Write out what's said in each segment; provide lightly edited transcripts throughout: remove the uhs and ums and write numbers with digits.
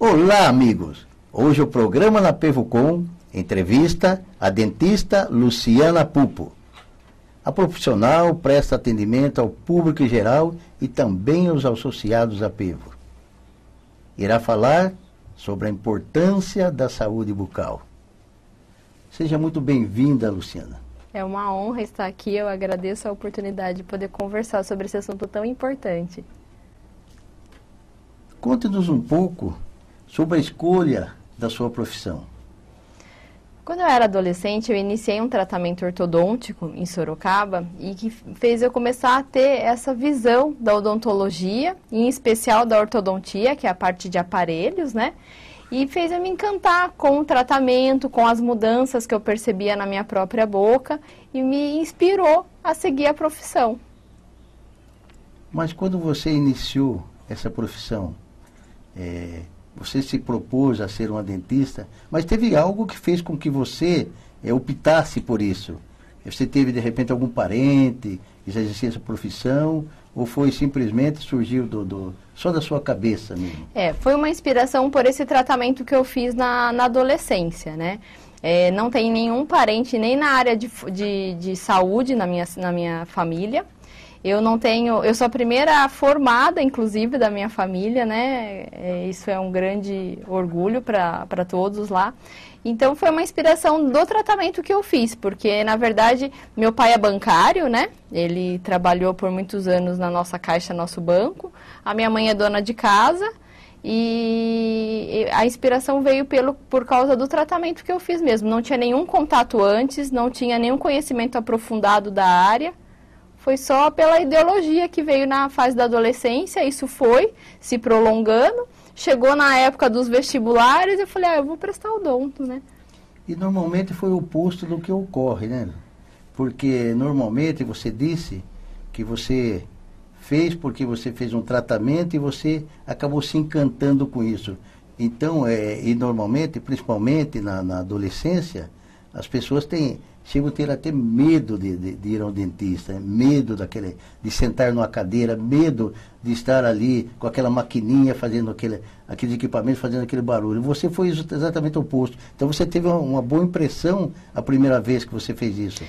Olá, amigos! Hoje o programa na PevoCom entrevista a dentista Luciana Pupo. A profissional presta atendimento ao público em geral e também aos associados à Pevo. Irá falar sobre a importância da saúde bucal. Seja muito bem-vinda, Luciana. É uma honra estar aqui, eu agradeço a oportunidade de poder conversar sobre esse assunto tão importante. Conte-nos um pouco sobre a escolha da sua profissão. Quando eu era adolescente, eu iniciei um tratamento ortodôntico em Sorocaba e que fez eu começar a ter essa visão da odontologia, em especial da ortodontia, que é a parte de aparelhos, né? E fez eu me encantar com o tratamento, com as mudanças que eu percebia na minha própria boca e me inspirou a seguir a profissão. Mas quando você iniciou essa profissão, você se propôs a ser uma dentista, mas teve algo que fez com que você optasse por isso? Você teve, de repente, algum parente que já exercia essa profissão? Ou foi simplesmente surgiu só da sua cabeça mesmo? Foi uma inspiração por esse tratamento que eu fiz na adolescência, né? Não tem nenhum parente nem na área de saúde na minha família. Eu sou a primeira formada, inclusive, da minha família, né? Isso é um grande orgulho para todos lá. Então, foi uma inspiração do tratamento que eu fiz, porque, na verdade, meu pai é bancário, né? Ele trabalhou por muitos anos na nossa caixa, nosso banco. A minha mãe é dona de casa e a inspiração veio por causa do tratamento que eu fiz mesmo. Não tinha nenhum contato antes, não tinha nenhum conhecimento aprofundado da área. Foi só pela ideologia que veio na fase da adolescência, isso foi se prolongando. Chegou na época dos vestibulares, eu falei, eu vou prestar odonto, né? E normalmente foi o oposto do que ocorre, né? Porque normalmente você disse que você fez porque você fez um tratamento e você acabou se encantando com isso. Então, e normalmente, principalmente na adolescência, as pessoas chegam a ter até medo de ir ao dentista, medo de sentar numa cadeira, medo de estar ali com aquela maquininha fazendo aquele equipamento, fazendo aquele barulho. Você foi exatamente o oposto. Então você teve uma boa impressão a primeira vez que você fez isso.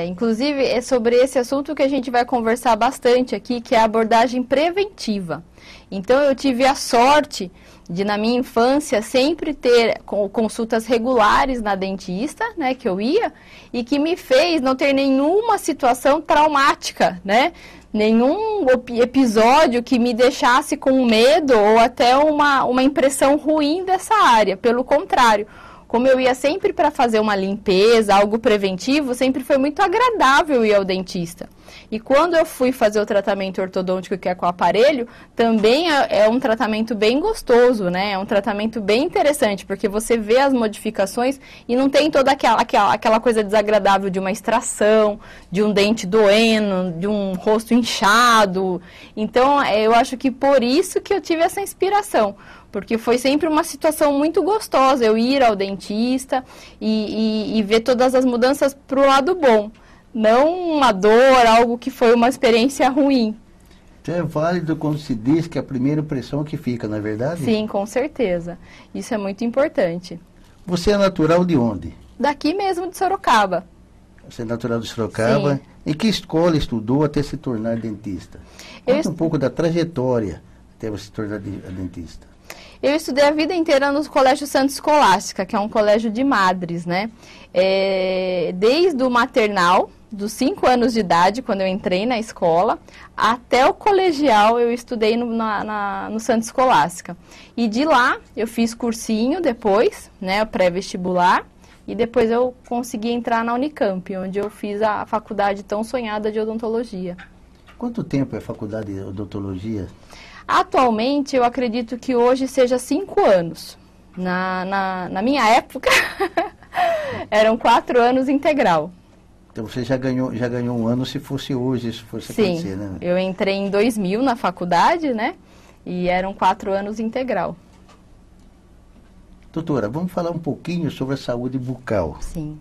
Inclusive é sobre esse assunto que a gente vai conversar bastante aqui, que é a abordagem preventiva. Então eu tive a sorte de, na minha infância, sempre ter consultas regulares na dentista, né, que eu ia, e que me fez não ter nenhuma situação traumática, né, nenhum episódio que me deixasse com medo ou até uma impressão ruim dessa área. Pelo contrário, como eu ia sempre para fazer uma limpeza, algo preventivo, sempre foi muito agradável ir ao dentista. E quando eu fui fazer o tratamento ortodôntico, que é com o aparelho, também é um tratamento bem gostoso, né? É um tratamento bem interessante, porque você vê as modificações e não tem toda aquela coisa desagradável de uma extração, de um dente doendo, de um rosto inchado. Então, eu acho que por isso que eu tive essa inspiração. Porque foi sempre uma situação muito gostosa, eu ir ao dentista e ver todas as mudanças para o lado bom. Não uma dor, algo que foi uma experiência ruim. Então é válido quando se diz que a primeira impressão que fica, não é verdade? Sim, com certeza. Isso é muito importante. Você é natural de onde? Daqui mesmo de Sorocaba. Você é natural de Sorocaba. Sim. Em que escola estudou até se tornar dentista? Conta um pouco da trajetória até você se tornar dentista. Eu estudei a vida inteira no Colégio Santa Escolástica, que é um colégio de madres, né? Desde o maternal, dos 5 anos de idade, quando eu entrei na escola, até o colegial eu estudei no Santa Escolástica. E de lá eu fiz cursinho depois, né, pré-vestibular, e depois eu consegui entrar na Unicamp, onde eu fiz a faculdade tão sonhada de odontologia. Quanto tempo é a faculdade de odontologia? Atualmente, eu acredito que hoje seja 5 anos. Na minha época, eram 4 anos integral. Então você já ganhou 1 ano se fosse hoje, se fosse acontecer, né? Sim, eu entrei em 2000 na faculdade, né? E eram 4 anos integral. Doutora, vamos falar um pouquinho sobre a saúde bucal. Sim.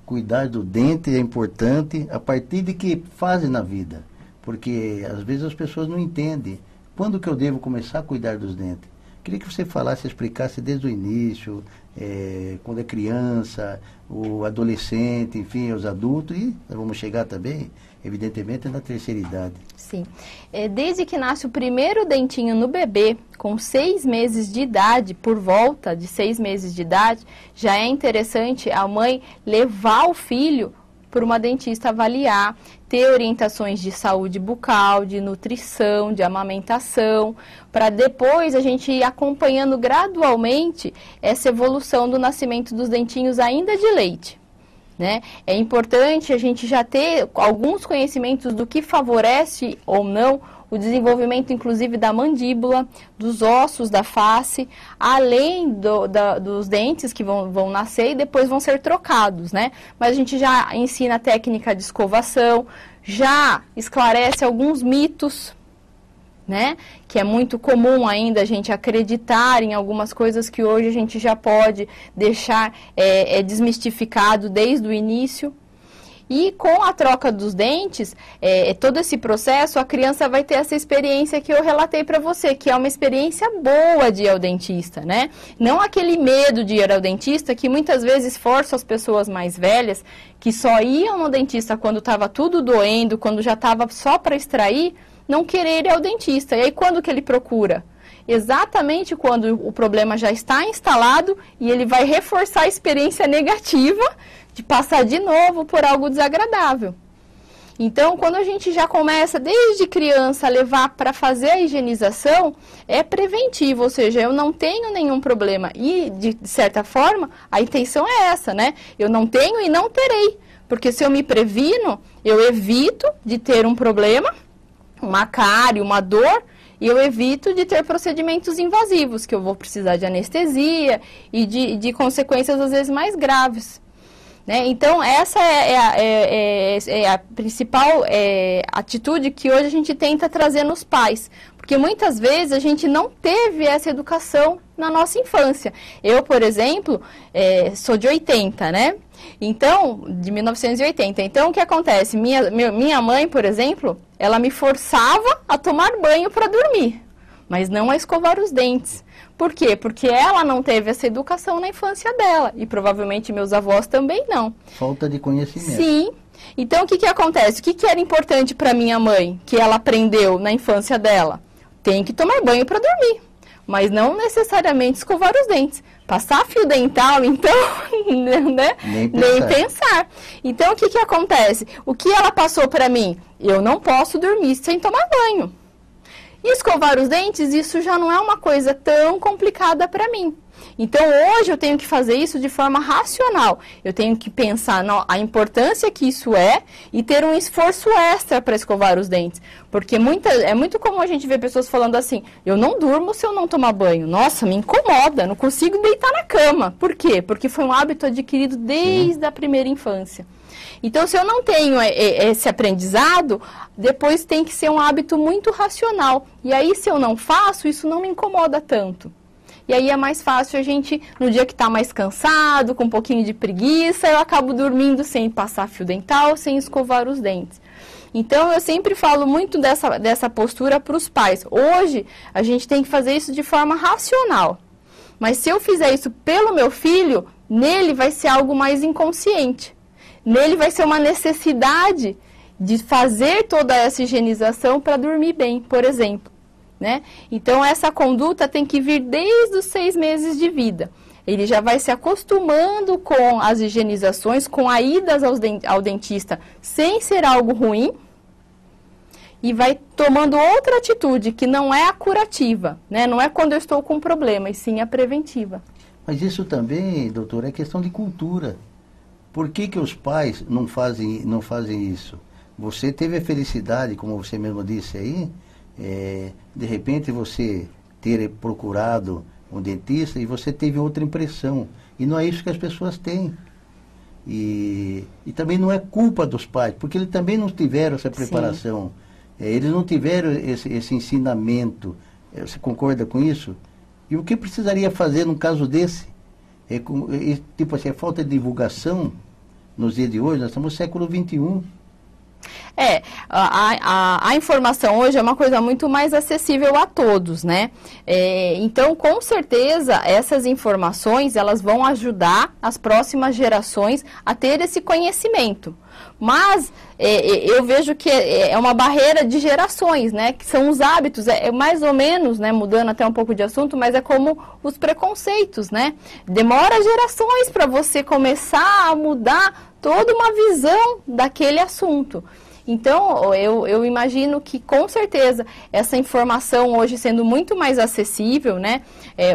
Cuidar do dente é importante a partir de que fase na vida? Porque às vezes as pessoas não entendem. Quando que eu devo começar a cuidar dos dentes? Queria que você falasse, explicasse desde o início, quando é criança, o adolescente, enfim, os adultos, e nós vamos chegar também, evidentemente, na terceira idade. Sim. Desde que nasce o primeiro dentinho no bebê, com 6 meses de idade, por volta de 6 meses de idade, já é interessante a mãe levar o filho para uma dentista avaliar, ter orientações de saúde bucal, de nutrição, de amamentação, para depois a gente ir acompanhando gradualmente essa evolução do nascimento dos dentinhos ainda de leite. Né? É importante a gente já ter alguns conhecimentos do que favorece ou não o desenvolvimento, inclusive, da mandíbula, dos ossos da face, além dos dentes que vão nascer e depois vão ser trocados, né? Mas a gente já ensina a técnica de escovação, já esclarece alguns mitos, né? Que é muito comum ainda a gente acreditar em algumas coisas que hoje a gente já pode deixar desmistificado desde o início. E com a troca dos dentes, todo esse processo, a criança vai ter essa experiência que eu relatei para você, que é uma experiência boa de ir ao dentista, né? Não aquele medo de ir ao dentista que muitas vezes força as pessoas mais velhas, que só iam no dentista quando estava tudo doendo, quando já estava só para extrair, não querer ir ao dentista. E aí quando que ele procura? Exatamente quando o problema já está instalado e ele vai reforçar a experiência negativa de passar de novo por algo desagradável. Então, quando a gente já começa desde criança a levar para fazer a higienização, é preventivo, ou seja, eu não tenho nenhum problema. E, de certa forma, a intenção é essa, né? Eu não tenho e não terei. Porque se eu me previno, eu evito de ter um problema, uma cárie, uma dor, e eu evito de ter procedimentos invasivos, que eu vou precisar de anestesia e de consequências, às vezes, mais graves. Né? Então, essa é a principal atitude que hoje a gente tenta trazer nos pais. Porque muitas vezes a gente não teve essa educação na nossa infância. Eu, por exemplo, sou de 80, né? Então, de 1980. Então, o que acontece? Minha mãe, por exemplo, ela me forçava a tomar banho para dormir, mas não a escovar os dentes. Por quê? Porque ela não teve essa educação na infância dela. E provavelmente meus avós também não. Falta de conhecimento. Sim. Então, o que acontece? O que era importante para minha mãe, que ela aprendeu na infância dela? Tem que tomar banho para dormir, mas não necessariamente escovar os dentes. Passar fio dental, então, né? Nem pensar. Então, o que acontece? O que ela passou para mim? Eu não posso dormir sem tomar banho. E escovar os dentes, isso já não é uma coisa tão complicada para mim. Então, hoje eu tenho que fazer isso de forma racional. Eu tenho que pensar a importância que isso é e ter um esforço extra para escovar os dentes. Porque é muito comum a gente ver pessoas falando assim, eu não durmo se eu não tomar banho. Nossa, me incomoda, não consigo deitar na cama. Por quê? Porque foi um hábito adquirido desde a primeira infância. Então, se eu não tenho esse aprendizado, depois tem que ser um hábito muito racional. E aí, se eu não faço, isso não me incomoda tanto. E aí é mais fácil a gente, no dia que está mais cansado, com um pouquinho de preguiça, eu acabo dormindo sem passar fio dental, sem escovar os dentes. Então, eu sempre falo muito dessa postura para os pais. Hoje, a gente tem que fazer isso de forma racional. Mas se eu fizer isso pelo meu filho, nele vai ser algo mais inconsciente. Nele vai ser uma necessidade de fazer toda essa higienização para dormir bem, por exemplo. Né? Então, essa conduta tem que vir desde os 6 meses de vida. Ele já vai se acostumando com as higienizações, com a ida ao dentista sem ser algo ruim, e vai tomando outra atitude, que não é a curativa, né? Não é quando eu estou com um problema, e sim a preventiva. Mas isso também, doutora, é questão de cultura. Por que os pais não fazem isso? Você teve a felicidade, como você mesmo disse aí, de repente você ter procurado um dentista e você teve outra impressão. E não é isso que as pessoas têm. E também não é culpa dos pais, porque eles também não tiveram essa preparação. Eles não tiveram esse ensinamento. Você concorda com isso? E o que precisaria fazer num caso desse? Tipo assim, a falta de divulgação nos dias de hoje, nós estamos no século XXI. A informação hoje é uma coisa muito mais acessível a todos, né? Então, com certeza, essas informações, elas vão ajudar as próximas gerações a ter esse conhecimento. Mas eu vejo que é uma barreira de gerações, né? Que são os hábitos, mais ou menos, né? Mudando até um pouco de assunto, mas é como os preconceitos, né? Demora gerações para você começar a mudar toda uma visão daquele assunto. Então, eu imagino que, com certeza, essa informação hoje sendo muito mais acessível, né?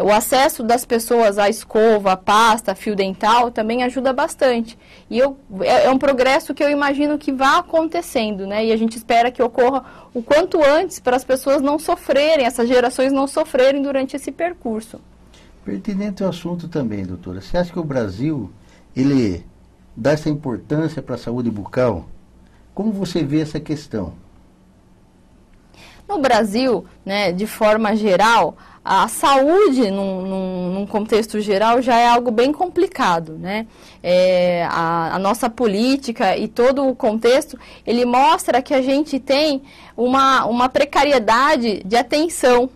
O acesso das pessoas à escova, à pasta, a fio dental, também ajuda bastante. E é um progresso que eu imagino que vá acontecendo, né? E a gente espera que ocorra o quanto antes para as pessoas não sofrerem, essas gerações não sofrerem durante esse percurso. Pertinente ao assunto também, doutora. Você acha que o Brasil, ele dá essa importância para a saúde bucal? Como você vê essa questão? No Brasil, né, de forma geral, a saúde, num contexto geral, já é algo bem complicado, né? A nossa política e todo o contexto, ele mostra que a gente tem uma precariedade de atenção.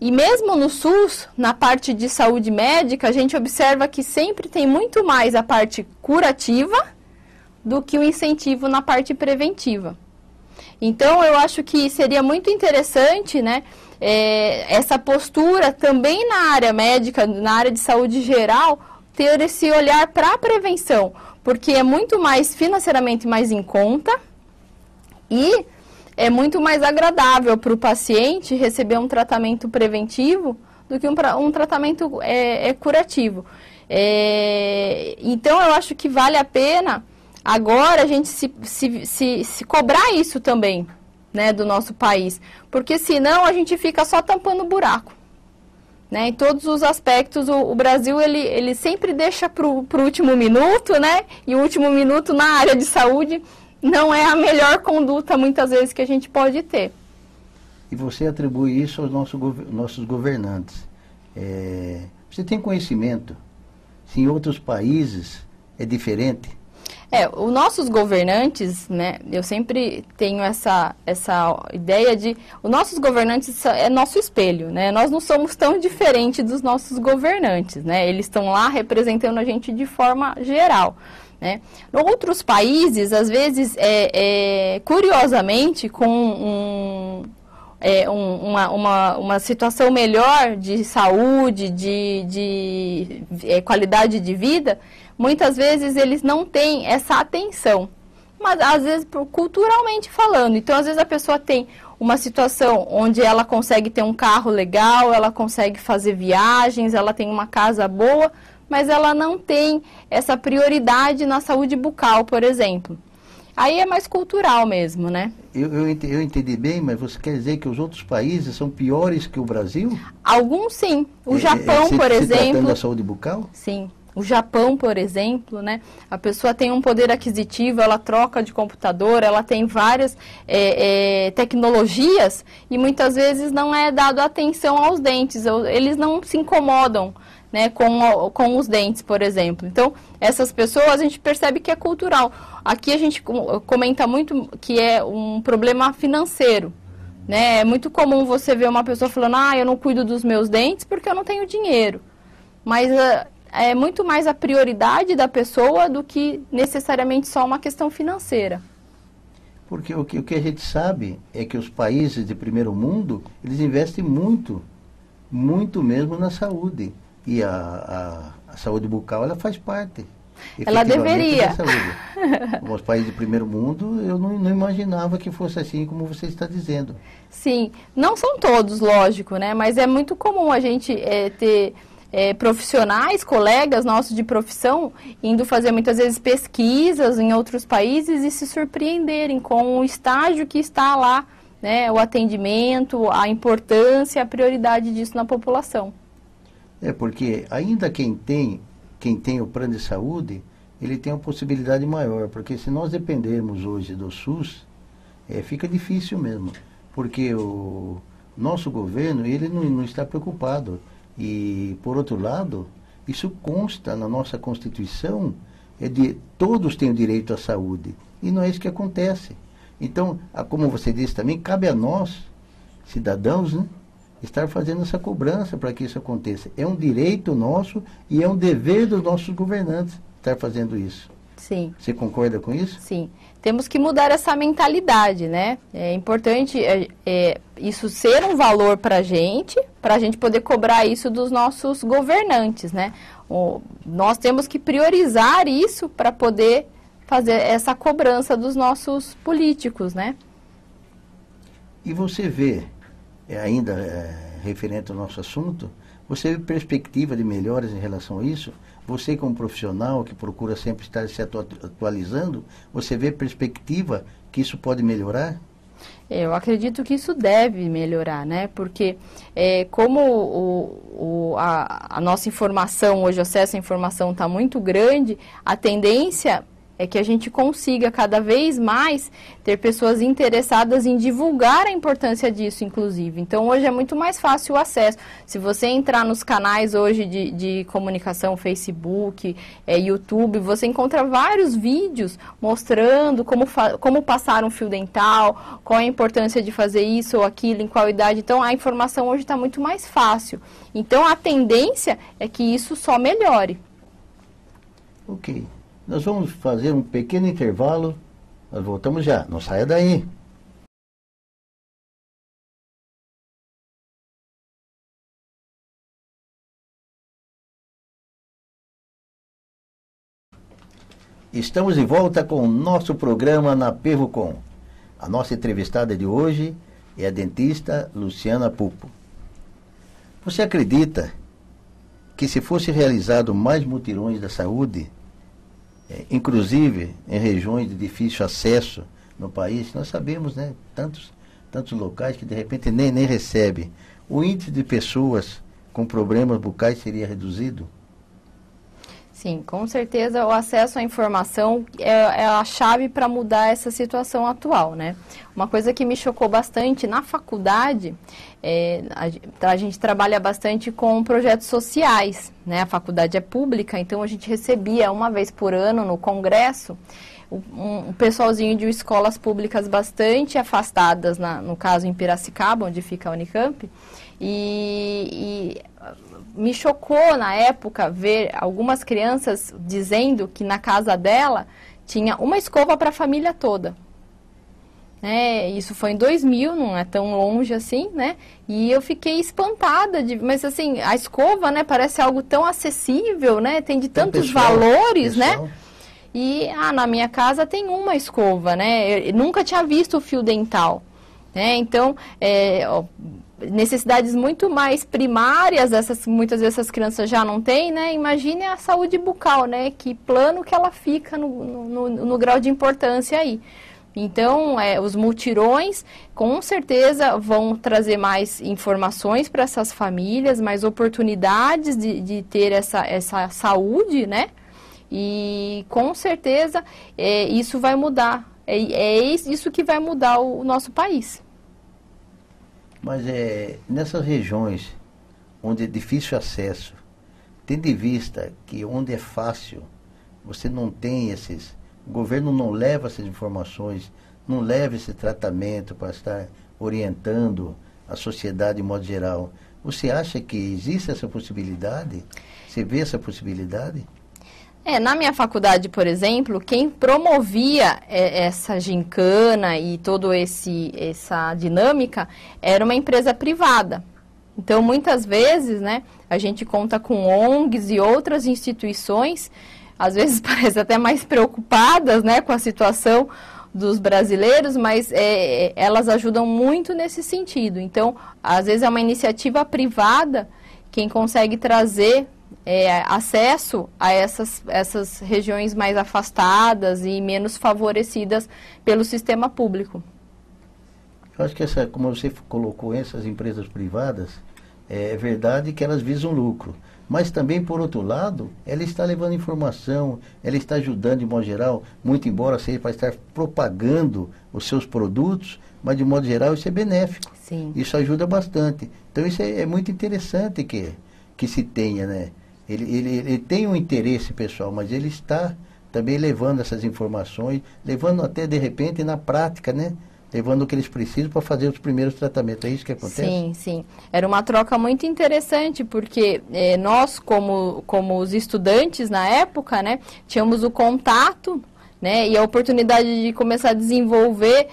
E mesmo no SUS, na parte de saúde médica, a gente observa que sempre tem muito mais a parte curativa do que o incentivo na parte preventiva. Então, eu acho que seria muito interessante, né, essa postura também na área médica, na área de saúde geral, ter esse olhar para a prevenção, porque é muito mais financeiramente mais em conta e é muito mais agradável para o paciente receber um tratamento preventivo do que um tratamento curativo. Então, eu acho que vale a pena agora a gente se cobrar isso também, né, do nosso país, porque senão a gente fica só tampando buraco, né, em todos os aspectos. O Brasil ele sempre deixa para o último minuto, né, e o último minuto na área de saúde não é a melhor conduta muitas vezes que a gente pode ter. E você atribui isso aos nossos governantes. Você tem conhecimento se em outros países é diferente? Os nossos governantes, né, eu sempre tenho essa ideia de, os nossos governantes é nosso espelho, né, nós não somos tão diferentes dos nossos governantes, né, eles estão lá representando a gente de forma geral, né. Em outros países, às vezes, curiosamente, com uma situação melhor de saúde, de qualidade de vida, muitas vezes eles não têm essa atenção, mas às vezes culturalmente falando. Então, às vezes a pessoa tem uma situação onde ela consegue ter um carro legal, ela consegue fazer viagens, ela tem uma casa boa, mas ela não tem essa prioridade na saúde bucal, por exemplo. Aí é mais cultural mesmo, né? Eu entendi bem, mas você quer dizer que os outros países são piores que o Brasil? Alguns sim. O Japão, por exemplo... Se tratando da saúde bucal? Sim. O Japão, por exemplo, né, a pessoa tem um poder aquisitivo, ela troca de computador, ela tem várias tecnologias e muitas vezes não é dado atenção aos dentes, eles não se incomodam, né, com os dentes, por exemplo. Então, essas pessoas a gente percebe que é cultural. Aqui a gente comenta muito que é um problema financeiro, né? É muito comum você ver uma pessoa falando, eu não cuido dos meus dentes porque eu não tenho dinheiro. Mas é muito mais a prioridade da pessoa do que necessariamente só uma questão financeira. Porque o que a gente sabe é que os países de primeiro mundo, eles investem muito, muito mesmo na saúde. E a saúde bucal, ela faz parte. Ela deveria. Da saúde. Os países de primeiro mundo, eu não imaginava que fosse assim como você está dizendo. Sim, não são todos, lógico, né? Mas é muito comum a gente ter... profissionais, colegas nossos de profissão, indo fazer muitas vezes pesquisas em outros países e se surpreenderem com o estágio que está lá, né, o atendimento, a importância, a prioridade disso na população. Porque ainda quem tem o plano de saúde, ele tem uma possibilidade maior, porque se nós dependermos hoje do SUS, fica difícil mesmo, porque o nosso governo, ele não está preocupado. E, por outro lado, isso consta na nossa Constituição, todos têm o direito à saúde. E não é isso que acontece. Então, como você disse também, cabe a nós, cidadãos, né, estar fazendo essa cobrança para que isso aconteça. É um direito nosso e é um dever dos nossos governantes estar fazendo isso. Sim. Você concorda com isso? Sim. Temos que mudar essa mentalidade, né? É importante isso ser um valor para a gente poder cobrar isso dos nossos governantes, né? Nós temos que priorizar isso para poder fazer essa cobrança dos nossos políticos, né? E você vê, ainda referente ao nosso assunto, você vê perspectiva de melhoras em relação a isso? Você, como profissional que procura sempre estar se atualizando, você vê perspectiva que isso pode melhorar? Eu acredito que isso deve melhorar, né? Porque como a nossa informação, hoje o acesso à informação está muito grande, a tendência é que a gente consiga cada vez mais ter pessoas interessadas em divulgar a importância disso, inclusive. Então, hoje é muito mais fácil o acesso. Se você entrar nos canais hoje de comunicação, Facebook, YouTube, você encontra vários vídeos mostrando como passar um fio dental, qual a importância de fazer isso ou aquilo, em qual idade. Então, a informação hoje está muito mais fácil. Então, a tendência é que isso só melhore. Ok. Nós vamos fazer um pequeno intervalo. Nós voltamos já. Não saia daí. Estamos de volta com o nosso programa na Perrucom. A nossa entrevistada de hoje é a dentista Luciana Pupo. Você acredita que se fosse realizado mais mutirões da saúde, inclusive em regiões de difícil acesso no país, nós sabemos, né, tantos locais que de repente nem recebem, o índice de pessoas com problemas bucais seria reduzido? Sim, com certeza o acesso à informação é a chave para mudar essa situação atual, né? Uma coisa que me chocou bastante na faculdade, a gente trabalha bastante com projetos sociais, né? A faculdade é pública, então a gente recebia uma vez por ano no congresso um pessoalzinho de escolas públicas bastante afastadas, no caso em Piracicaba, onde fica a Unicamp, e me chocou na época ver algumas crianças dizendo que na casa dela tinha uma escova para a família toda. Isso foi em 2000, não é tão longe assim, né? E eu fiquei espantada, mas assim, a escova, né, parece algo tão acessível, né? Tem de tantos valores, né? E, na minha casa tem uma escova, né? Eu nunca tinha visto o fio dental, né? Então, necessidades muito mais primárias, muitas vezes essas crianças já não têm, né? Imagine a saúde bucal, né? Que plano que ela fica no grau de importância aí. Então, os mutirões, com certeza, vão trazer mais informações para essas famílias, mais oportunidades de ter essa saúde, né? E, com certeza, isso vai mudar. É isso que vai mudar o nosso país. Mas nessas regiões onde é difícil acesso, tendo em vista que onde é fácil, você não tem o governo não leva essas informações, não leva esse tratamento para estar orientando a sociedade de modo geral. Você acha que existe essa possibilidade? Você vê essa possibilidade? Na minha faculdade, por exemplo, quem promovia essa gincana e toda essa dinâmica era uma empresa privada. Então, muitas vezes, né, a gente conta com ONGs e outras instituições, às vezes parece até mais preocupadas, né, com a situação dos brasileiros, mas elas ajudam muito nesse sentido. Então, às vezes é uma iniciativa privada quem consegue trazer acesso a essas regiões mais afastadas e menos favorecidas pelo sistema público. Eu acho que como você colocou, essas empresas privadas, é verdade que elas visam lucro, mas também, por outro lado, ela está levando informação, ela está ajudando de modo geral, muito embora seja para estar propagando os seus produtos, mas de modo geral isso é benéfico. Sim. Isso ajuda bastante. Então isso é muito interessante que se tenha, né? Ele tem um interesse pessoal, mas ele está também levando essas informações, levando até de repente na prática, né? Levando o que eles precisam para fazer os primeiros tratamentos. É isso que acontece? Sim, sim. Era uma troca muito interessante, porque nós, como os estudantes na época, né, tínhamos o contato, né, e a oportunidade de começar a desenvolver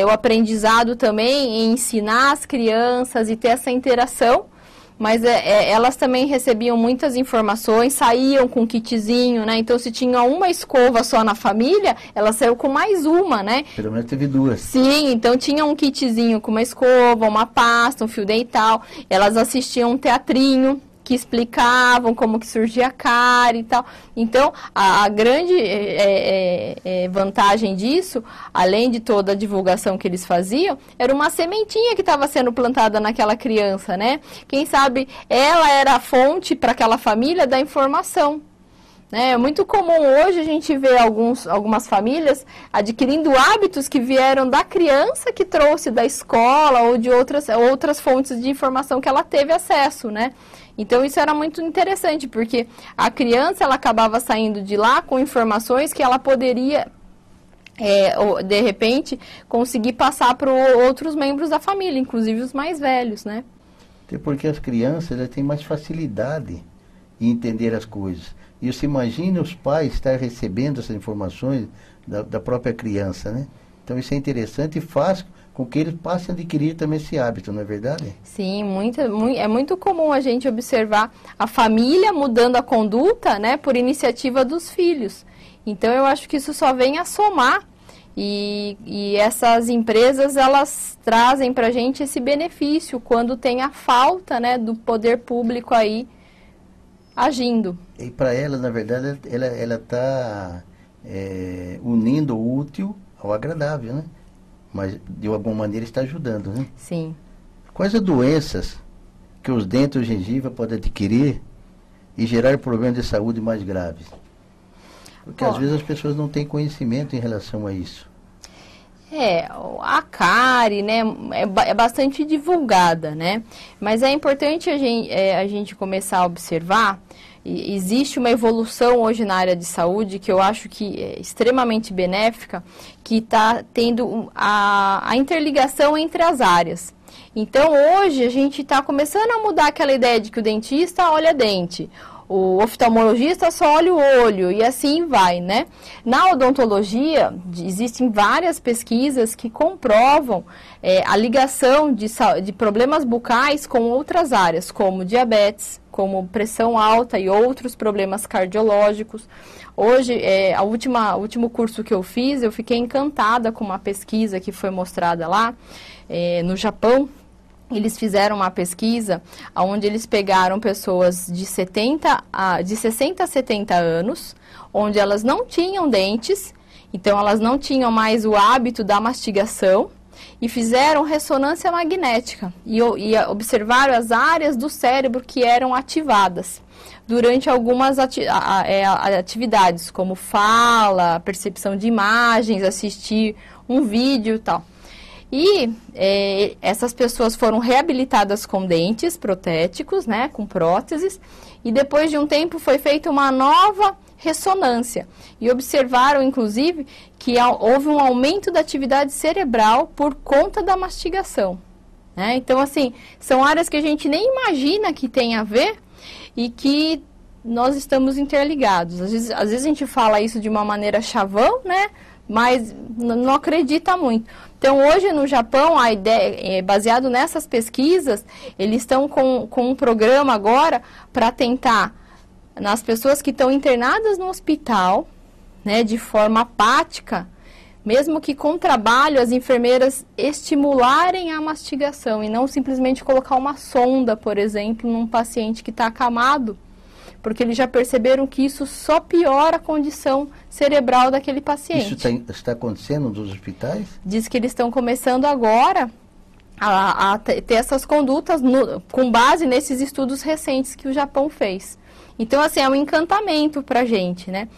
o aprendizado também, e ensinar as crianças e ter essa interação. Mas elas também recebiam muitas informações, saíam com um kitzinho, né? Então, se tinha uma escova só na família, ela saiu com mais uma, né? Pelo menos teve duas. Sim, então tinha um kitzinho com uma escova, uma pasta, um fio dental. Elas assistiam um teatrinho que explicavam como que surgia a cárie e tal. Então, a grande vantagem disso, além de toda a divulgação que eles faziam, era uma sementinha que estava sendo plantada naquela criança, né? Quem sabe ela era a fonte para aquela família da informação. É muito comum hoje a gente ver algumas famílias adquirindo hábitos que vieram da criança que trouxe da escola ou de outras fontes de informação que ela teve acesso, né? Então, isso era muito interessante, porque a criança ela acabava saindo de lá com informações que ela poderia, de repente, conseguir passar para outros membros da família, inclusive os mais velhos, né? Até porque as crianças elas têm mais facilidade em entender as coisas. E você imagina os pais estar recebendo essas informações da própria criança, né? Então, isso é interessante e faz com que eles passem a adquirir também esse hábito, não é verdade? Sim, é muito comum a gente observar a família mudando a conduta, né, por iniciativa dos filhos. Então, eu acho que isso só vem a somar e essas empresas, elas trazem para a gente esse benefício quando tem a falta, né, do poder público aí agindo. E para ela, na verdade, ela está unindo o útil ao agradável, né? Mas, de alguma maneira, está ajudando, né? Sim. Quais as doenças que os dentes ou gengiva podem adquirir e gerar problemas de saúde mais graves? Porque, às vezes, as pessoas não têm conhecimento em relação a isso. A cárie, né, é bastante divulgada, né? Mas é importante a gente começar a observar. Existe uma evolução hoje na área de saúde que eu acho que é extremamente benéfica, que está tendo a interligação entre as áreas. Então, hoje, a gente está começando a mudar aquela ideia de que o dentista olha dente, o oftalmologista só olha o olho e assim vai, né? Na odontologia, existem várias pesquisas que comprovam a ligação de problemas bucais com outras áreas, como diabetes, como pressão alta e outros problemas cardiológicos. Hoje, o último curso que eu fiz, eu fiquei encantada com uma pesquisa que foi mostrada lá no Japão. Eles fizeram uma pesquisa onde eles pegaram pessoas de 60 a 70 anos, onde elas não tinham dentes, então elas não tinham mais o hábito da mastigação, e fizeram ressonância magnética e observaram as áreas do cérebro que eram ativadas durante algumas atividades, como fala, percepção de imagens, assistir um vídeo e tal. E essas pessoas foram reabilitadas com dentes protéticos, né, com próteses, e depois de um tempo foi feita uma nova ressonância. E observaram, inclusive, que houve um aumento da atividade cerebral por conta da mastigação, né? Então, assim, são áreas que a gente nem imagina que tem a ver e que nós estamos interligados. Às vezes a gente fala isso de uma maneira chavão, né? Mas não acredita muito. Então, hoje no Japão, a ideia, baseado nessas pesquisas, eles estão com um programa agora para tentar, nas pessoas que estão internadas no hospital, né, de forma apática, mesmo que com trabalho, as enfermeiras estimularem a mastigação e não simplesmente colocar uma sonda, por exemplo, num paciente que está acamado, porque eles já perceberam que isso só piora a condição cerebral daquele paciente. Isso está acontecendo nos hospitais? Diz que eles estão começando agora a ter essas condutas com base nesses estudos recentes que o Japão fez. Então, assim, é um encantamento para a gente, né?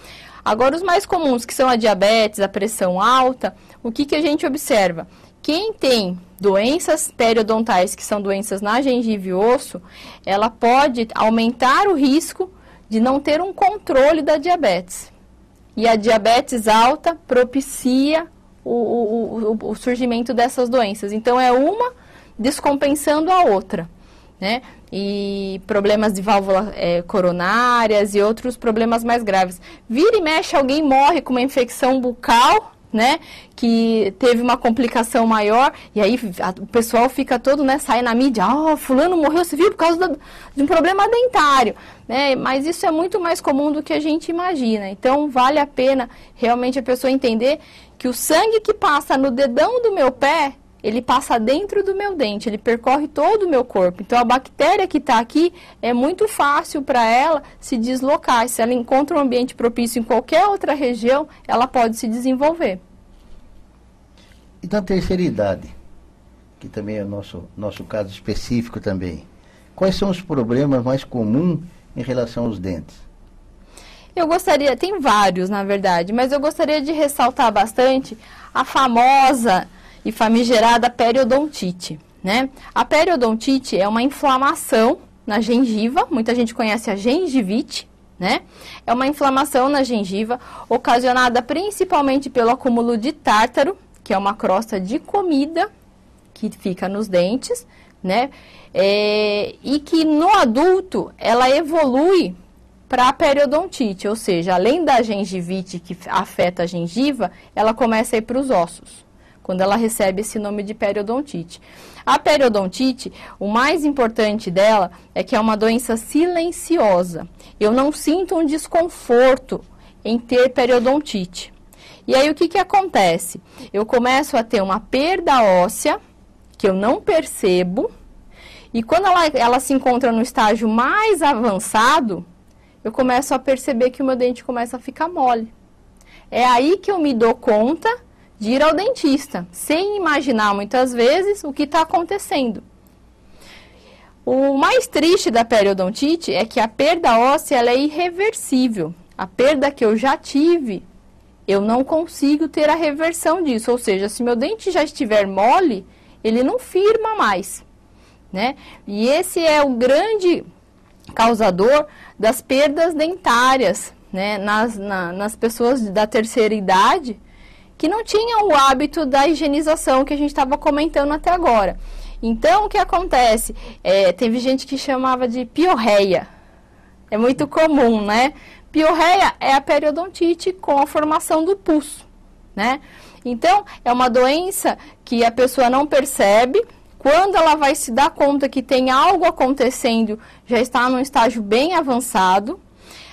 Agora, os mais comuns, que são a diabetes, a pressão alta, o que a gente observa? Quem tem doenças periodontais, que são doenças na gengiva e osso, ela pode aumentar o risco de não ter um controle da diabetes. E a diabetes alta propicia o surgimento dessas doenças. Então, é uma descompensando a outra, né? E problemas de válvula coronárias e outros problemas mais graves. Vira e mexe, alguém morre com uma infecção bucal, né, que teve uma complicação maior, e aí o pessoal fica todo, né, sai na mídia, fulano morreu, você viu, por causa de um problema dentário, né, mas isso é muito mais comum do que a gente imagina. Então vale a pena realmente a pessoa entender que o sangue que passa no dedão do meu pé, ele passa dentro do meu dente, ele percorre todo o meu corpo. Então, a bactéria que está aqui é muito fácil para ela se deslocar. Se ela encontra um ambiente propício em qualquer outra região, ela pode se desenvolver. E na terceira idade, que também é o nosso caso específico também, quais são os problemas mais comuns em relação aos dentes? Eu gostaria, tem vários na verdade, mas eu gostaria de ressaltar bastante a famosa e famigerada periodontite, né? A periodontite é uma inflamação na gengiva, muita gente conhece a gengivite, né? É uma inflamação na gengiva ocasionada principalmente pelo acúmulo de tártaro, que é uma crosta de comida que fica nos dentes, né? E que no adulto ela evolui para a periodontite, ou seja, além da gengivite que afeta a gengiva, ela começa a ir para os ossos, quando ela recebe esse nome de periodontite. A periodontite, o mais importante dela é que é uma doença silenciosa. Eu não sinto um desconforto em ter periodontite. E aí o que acontece? Eu começo a ter uma perda óssea, que eu não percebo, e quando ela se encontra no estágio mais avançado, eu começo a perceber que o meu dente começa a ficar mole. É aí que eu me dou conta de ir ao dentista, sem imaginar muitas vezes o que está acontecendo. O mais triste da periodontite é que a perda óssea ela é irreversível. A perda que eu já tive, eu não consigo ter a reversão disso. Ou seja, se meu dente já estiver mole, ele não firma mais, né? E esse é o grande causador das perdas dentárias, né? Nas pessoas da terceira idade, que não tinham o hábito da higienização que a gente estava comentando até agora. Então, o que acontece? Teve gente que chamava de piorreia. É muito comum, né? Piorreia é a periodontite com a formação do pus, né? Então, é uma doença que a pessoa não percebe. Quando ela vai se dar conta que tem algo acontecendo, já está num estágio bem avançado.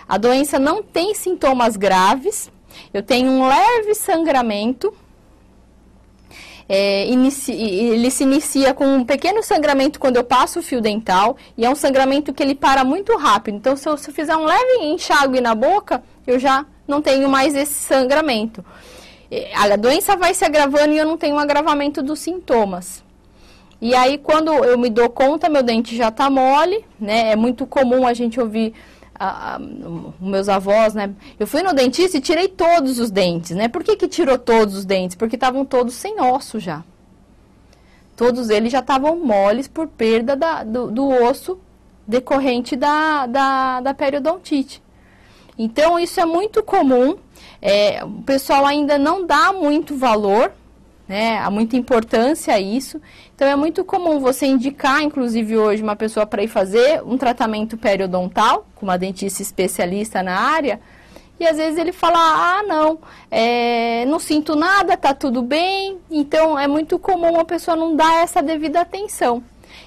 A doença não tem sintomas graves. Eu tenho um leve sangramento. Ele se inicia com um pequeno sangramento quando eu passo o fio dental. E é um sangramento que ele para muito rápido. Então, se eu fizer um leve enxágue na boca, eu já não tenho mais esse sangramento. A doença vai se agravando e eu não tenho um agravamento dos sintomas. E aí, quando eu me dou conta, meu dente já está mole, né? É muito comum a gente ouvir meus avós, né? Eu fui no dentista e tirei todos os dentes, né? Por que tirou todos os dentes? Porque estavam todos sem osso já. Todos eles já estavam moles por perda do osso decorrente da periodontite. Então, isso é muito comum. O pessoal ainda não dá muito valor, né? Há muita importância a isso. Então, é muito comum você indicar, inclusive hoje, uma pessoa para ir fazer um tratamento periodontal, com uma dentista especialista na área, e às vezes ele fala, não sinto nada, tá tudo bem. Então, é muito comum a pessoa não dar essa devida atenção.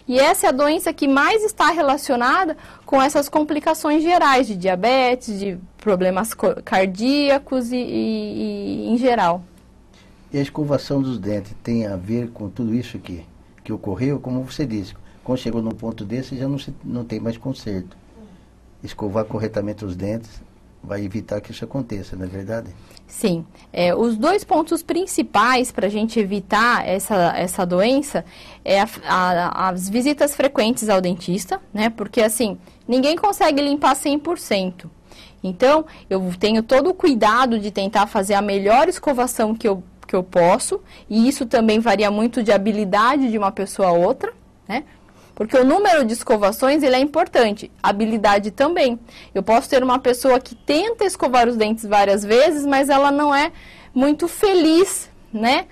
E essa é a doença que mais está relacionada com essas complicações gerais de diabetes, de problemas cardíacos e em geral. E a escovação dos dentes tem a ver com tudo isso que ocorreu? Como você disse, quando chegou num ponto desse, já não tem mais conserto. Escovar corretamente os dentes vai evitar que isso aconteça, não é verdade? Sim. Os dois pontos principais para a gente evitar essa doença é as visitas frequentes ao dentista, né? Porque, assim, ninguém consegue limpar 100%. Então, eu tenho todo o cuidado de tentar fazer a melhor escovação que eu posso, e isso também varia muito de habilidade de uma pessoa a outra, né? Porque o número de escovações, ele é importante, a habilidade também. Eu posso ter uma pessoa que tenta escovar os dentes várias vezes, mas ela não é muito feliz, né,